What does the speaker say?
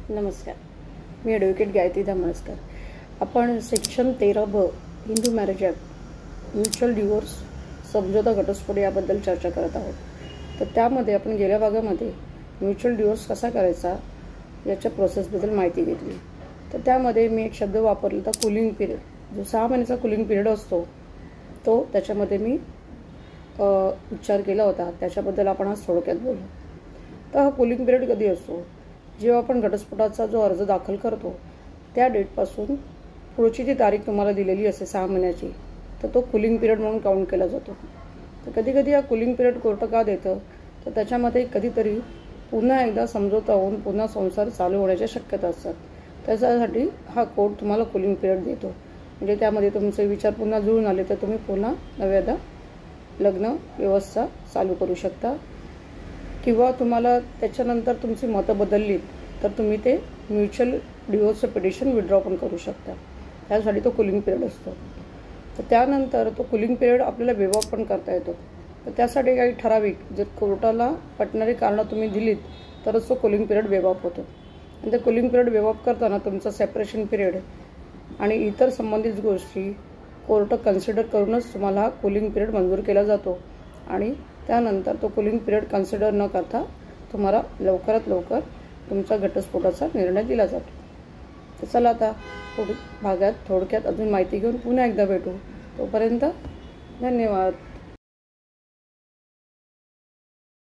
नमस्कार, मी ॲडव्होकेट गायत्री धामणस्कर। आपण section 13B Hindu marriage act mutual divorce समझोता घटस्फोट याबद्दल चर्चा करत आहोत। तर त्यामध्ये आपण गेल्या भागामध्ये म्युच्युअल डिवोर्स कसा करायचा याच्या प्रोसेसबद्दल माहिती घेतली। तर त्यामध्ये मी एक शब्द वापरला होता, कूलिंग पिरियड। जो 6 महिन्याचा कूलिंग पिरियड असतो तो त्याच्यामध्ये मी उच्चार केला होता, त्याच्याबद्दल आपण आज थोडक्यात बोलू। तर हा कूलिंग पिरियड कधी असतो? जेव्हा आपण घटस्फोटाचा जो अर्ज दाखल करतो त्या डेटपासून पुढची जी तारीख तुम्हाला दिलेली असते 6 महिन्याची, तर तो कूलिंग पिरियड म्हणून काउंट केला जातो। तर कधी कधी हा कूलिंग पिरियड कोर्ट का देतं, तर त्याच्यामध्ये कधीतरी पुन्हा एकदा समझोता होऊन पुन्हा संसार चालू होण्याच्या शक्यता असतात। त्याच्यासाठी हा कोर्ट तुम्हाला कूलिंग पिरियड देतो। म्हणजे त्यामध्ये तुमचे विचार पुन्हा जुळून आले तर तुम्ही पुन्हा नव्यादा लग्न व्यवस्था चालू करू शकता, किंवा तुम्हाला त्याच्यानंतर तुमची मतं बदललीत तर तुम्ही ते म्युच्युअल डिवोर्सचं पिटिशन विड्रॉ पण करू शकता। त्यासाठी तो कूलिंग पिरियड असतो। तर त्यानंतर तो कूलिंग पिरियड आपल्याला वेव ऑफ पण करता येतो। तर त्यासाठी काही ठराविक जर कोर्टाला पटणारी कारणं तुम्ही दिलीत तरच तो कूलिंग पिरियड वेव ऑफ होतो। आणि ते कूलिंग पिरियड वेव ऑफ करताना तुमचा सेपरेशन पिरियड आणि इतर संबंधित गोष्टी कोर्ट कन्सिडर करूनच तुम्हाला हा कूलिंग पिरियड मंजूर केला जातो। आणि त्यानंतर तो कूलिंग पिरियड कन्सिडर न करता तुम्हाला लवकरात लवकर तुमचा घटस्फोटाचा निर्णय दिला जातो। तर चला आता पुढील भागात थोडक्यात अजून माहिती घेऊन पुन्हा एकदा भेटू। तोपर्यंत धन्यवाद।